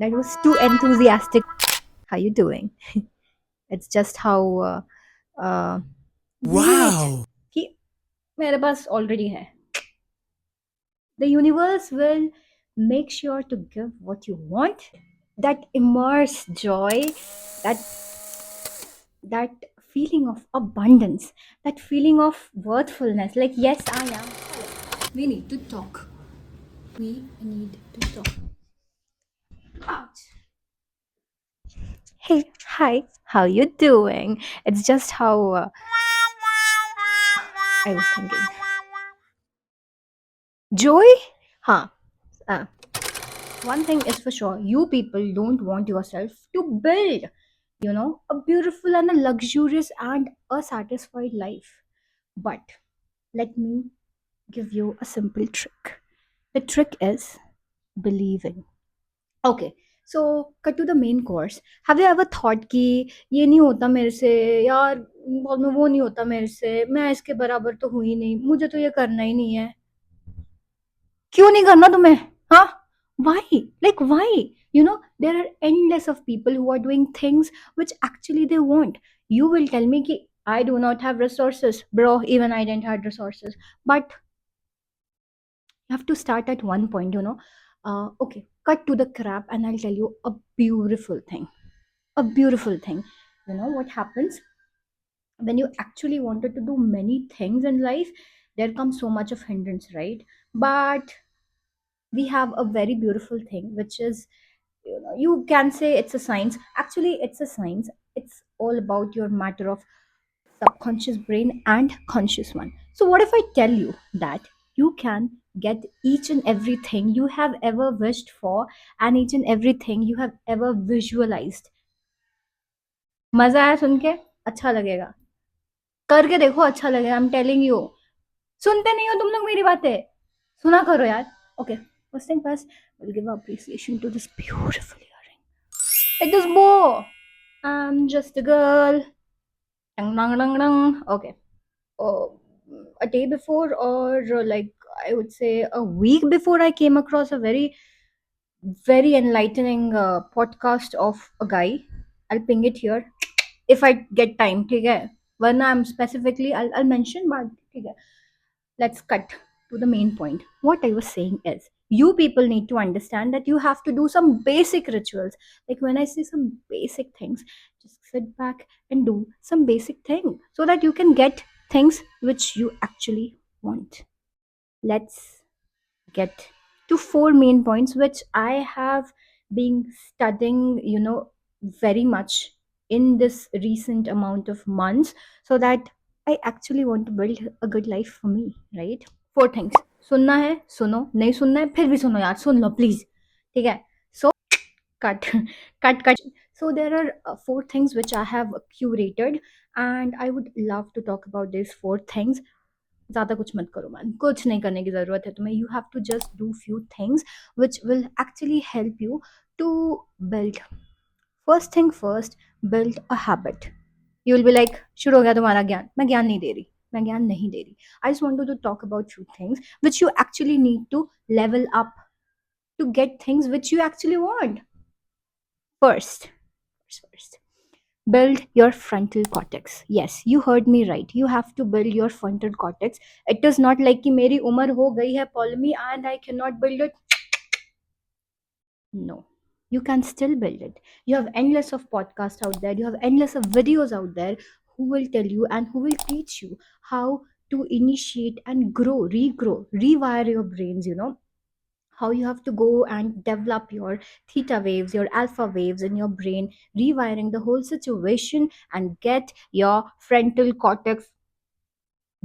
That was too enthusiastic. How you doing? It's just how wait Wow! कि मेरे पास already है. The universe will make sure to give what you want. That immense joy, that that feeling of abundance, that feeling of worthfulness. Like yes, I am. We need to talk. We need to talk. Ouch. Hey, hi. How you doing? It's just how I was thinking. Joy? Huh. Uh, One thing is for sure, you people don't want yourself to build, a beautiful and a luxurious and a satisfied life. But let me give you a simple trick. The trick is believing. Okay, so cut to the main course. Have you ever thought कि ये नहीं होता मेरे से यार, बाद में वो नहीं होता मेरे से, मैं इसके बराबर तो हुई नहीं, मुझे तो ये करना ही नहीं है. क्यों नहीं करना तुम्हें? हाँ? Why? Like why? There are endless of people who are doing things which actually they want. You will tell me कि I do not have resources. Bro, even I didn't have resources. But you have to start at one point. Okay, cut to the crap and I'll tell you a beautiful thing. A beautiful thing. You know what happens? When you actually wanted to do many things in life, there comes so much of hindrance, right? But we have a very beautiful thing which is, you can say it's a science. Actually it's a science. It's all about your matter of subconscious brain and conscious one. So what if I tell you that you can get each and everything you have ever wished for and each and everything you have ever visualized? मजा आया सुन के? अच्छा लगेगा. करके देखो, अच्छा लगेगा. I am telling you. सुनते नहीं हो तुम लोग मेरी बातें? सुना करो यार. Okay, first thing first, we'll give appreciation to this beautiful earring. It is Bo. I'm just a girl. Dang, dang, dang, dang. Okay. Uh, a day before, or like I would say a week before, I came across a very, very enlightening podcast of a guy. I'll ping it here if I get time. Okay. When I'm specifically, I'll mention, but okay. Let's cut to the main point. What I was saying is, you people need to understand that you have to do some basic rituals. Like when I say some basic things, just sit back and do some basic thing so that you can get things which you actually want. Let's get to four main points which I have been studying, very much in this recent amount of months, so that I actually want to build a good life for me, right? Four things. सुनना है सुनो, नहीं सुनना है फिर भी सुनो यार, सुन लो प्लीज. ठीक है. So cut. cut. So there are four things which I have curated, and I would love to talk about these four things. ज़्यादा कुछ मत करो मैन, कुछ नहीं करने की ज़रूरत है तुम्हें. You have to just do few things which will actually help you to build. First thing first, build a habit. You will be like, शुरू हो गया तुम्हारा ज्ञान. मैं ज्ञान नहीं दे रही. मैं ज्ञान नहीं दे रही. I just want to talk about few things which you actually need to level up to get things which you actually want. First, build your frontal cortex. Yes, you heard me right. You have to build your frontal cortex. It is not like कि मेरी उम्र हो गई है Polmy and I cannot build it. No, you can still build it. You have endless of podcasts out there. You have endless of videos out there who will tell you and who will teach you how to initiate and grow, regrow, rewire your brains. How you have to go and develop your theta waves, your alpha waves in your brain, rewiring the whole situation and get your frontal cortex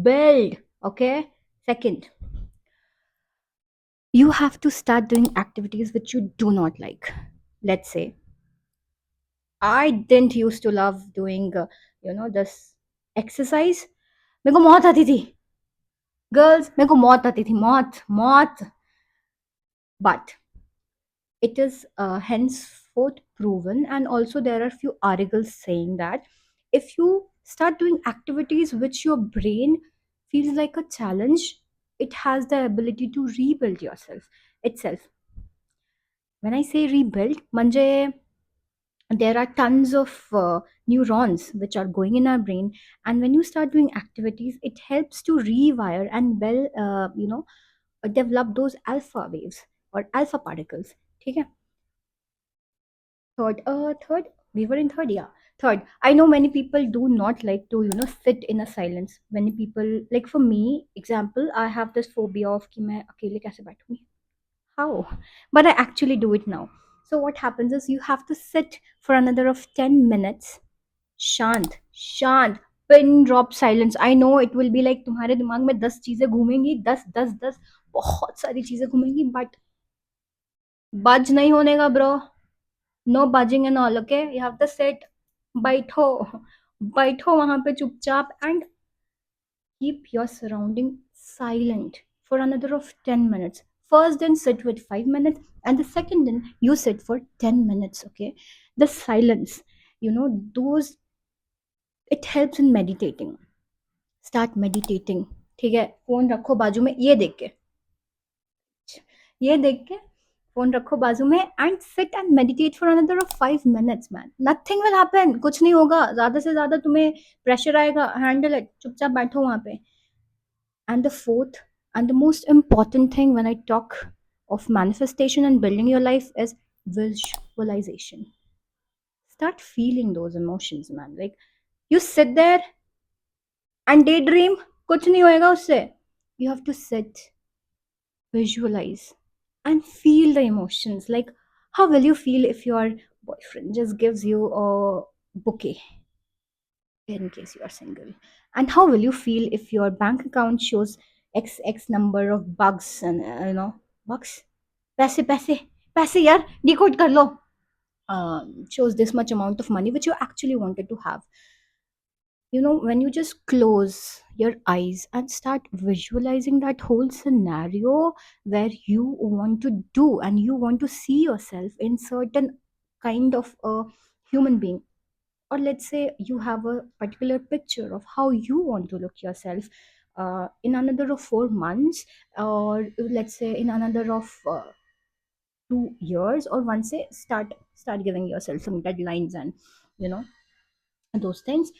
build. Okay. Second, you have to start doing activities which you do not like. Let's say I didn't used to love doing, this exercise. मेरे को मौत आती थी. Girls, मेरे को मौत आती थी. मौत, मौत. But it is henceforth proven, and also there are few articles saying that if you start doing activities which your brain feels like a challenge, it has the ability to rebuild yourself itself. When I say rebuild, manje there are tons of neurons which are going in our brain, and when you start doing activities, it helps to rewire and develop those alpha waves or alpha particles. Okay. Third, we were in third, yeah. Third, I know many people do not like to, sit in a silence. Many people, like for me, example, I have this phobia of कि मैं अकेले कैसे बैठूंगी. How? But I actually do it now. So what happens is you have to sit for another of 10 minutes. शांत, शांत, pin drop silence. I know it will be like तुम्हारे दिमाग में 10 चीजें घूमेंगी, 10, 10, 10, बहुत सारी चीजें घूमेंगी, but बज नहीं होने का bro. No budging and all, okay? You have to sit, बैठो, बैठो वहां पे चुपचाप and keep your surrounding silent for another of 10 minutes. First then sit with 5 minutes, and the second then you sit for 10 minutes, okay? The silence, those, it helps in meditating. Start meditating. ठीक है, phone रखो बाजू में, ये देख के phone रखो बाजू में and sit and meditate for another of 5 minutes man. Nothing will happen, कुछ नहीं होगा, ज्यादा से ज्यादा तुम्हें प्रेशर आएगा, हैंडल इट, चुपचाप बैठो वहां पे. And the fourth and the most important thing when I talk of manifestation and building your life is visualization. Start feeling those emotions, man. Like you sit there and daydream, कुछ नहीं होएगा उससे. You have to sit, visualize, and feel the emotions. Like, how will you feel if your boyfriend just gives you a bouquet in case you are single? And how will you feel if your bank account shows x number of bucks and bucks, पैसे पैसे पैसे यार decode कर लो, shows this much amount of money which you actually wanted to have. When you just close your eyes and start visualizing that whole scenario where you want to do and you want to see yourself in certain kind of a human being, or let's say you have a particular picture of how you want to look yourself in another of 4 months, or let's say in another of 2 years, or once say start giving yourself some deadlines and you know those things.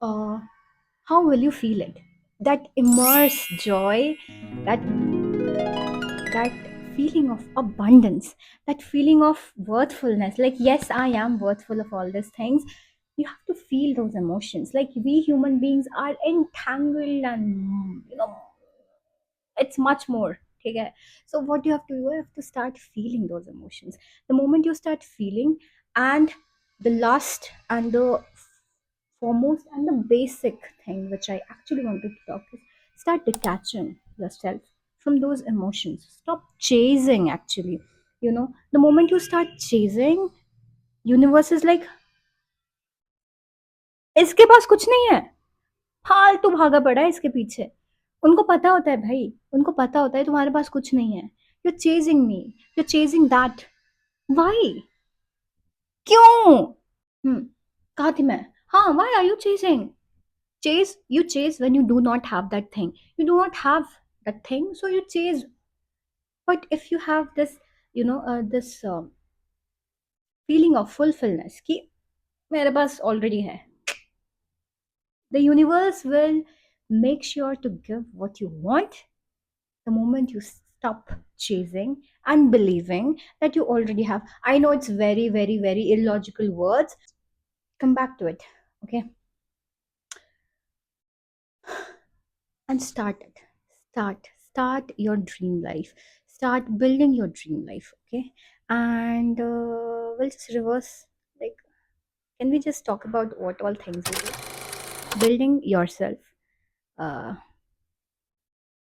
uh, how will you feel it? That immense joy, that that feeling of abundance, that feeling of worthfulness. Like, yes, I am worthful of all these things. You have to feel those emotions. Like we human beings are entangled, and it's much more. Okay? So what you have to do, you have to start feeling those emotions. The moment you start feeling, and the last and the foremost and the basic thing which I actually wanted to talk is start detaching yourself from those emotions. Stop chasing actually. The moment you start chasing, universe is like, इसके पास कुछ नहीं है, फालतू भागा पड़ा है इसके पीछे. उनको पता होता है भाई, उनको पता होता है तुम्हारे पास कुछ नहीं है. You're chasing me, you're chasing that. Why? क्यों? कहा थी मैं? हाँ, why are you chasing? You chase when you do not have that thing. You do not have that thing, so you chase. But if you have this, this feeling of fulfillment कि मेरे पास already है, the universe will make sure to give what you want the moment you stop chasing and believing that you already have. I know it's very, very, very illogical words. Come back to it, okay? And start it. Start your dream life. Start building your dream life, okay? And we'll just reverse. Like, can we just talk about what all things we do? Building yourself. Uh,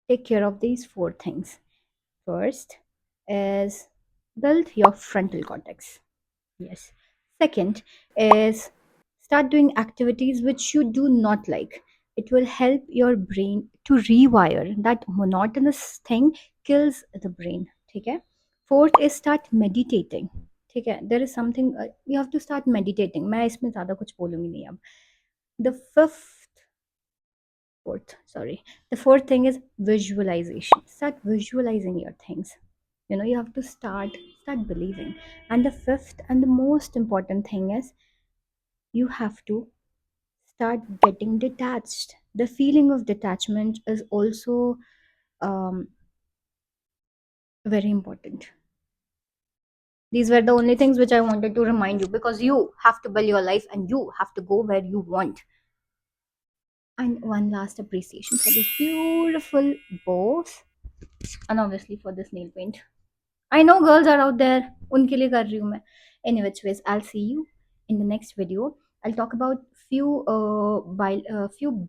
take care of these four things. First is build your frontal cortex. Yes. Second is start doing activities which you do not like. It will help your brain to rewire. That monotonous thing kills the brain. Okay. Fourth is start meditating. Okay. There is something you have to start meditating. मैं इसमें ज़्यादा कुछ बोलूँगी नहीं अब. The fourth thing is visualization. Start visualizing your things. You have to start believing. And the fifth and the most important thing is, you have to start getting detached. The feeling of detachment is also um, very important. These were the only things which I wanted to remind you, because you have to build your life and you have to go where you want. And one last appreciation for this beautiful bows, and obviously for this nail paint. I know girls are out there. उनके लिए कर रही हूँ मैं. In which ways, I'll see you in the next video. I'll talk about few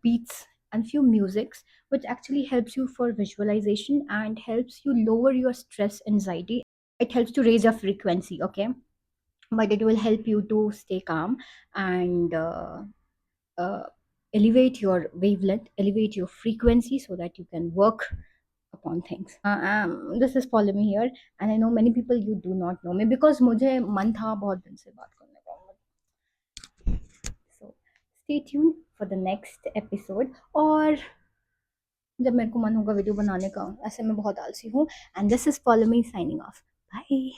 beats and few musics which actually helps you for visualization and helps you lower your stress, anxiety. It helps to raise your frequency, okay? But it will help you to stay calm and uh, elevate your wavelength, elevate your frequency so that you can work upon things. This is follow me here, and I know many people you do not know me because मुझे मन था बहुत दिन से बात करने का. So stay tuned for the next episode. और जब मेरे को मन होगा वीडियो बनाने का, ऐसे मैं बहुत आलसी हूँ. And this is follow me signing off. Bye.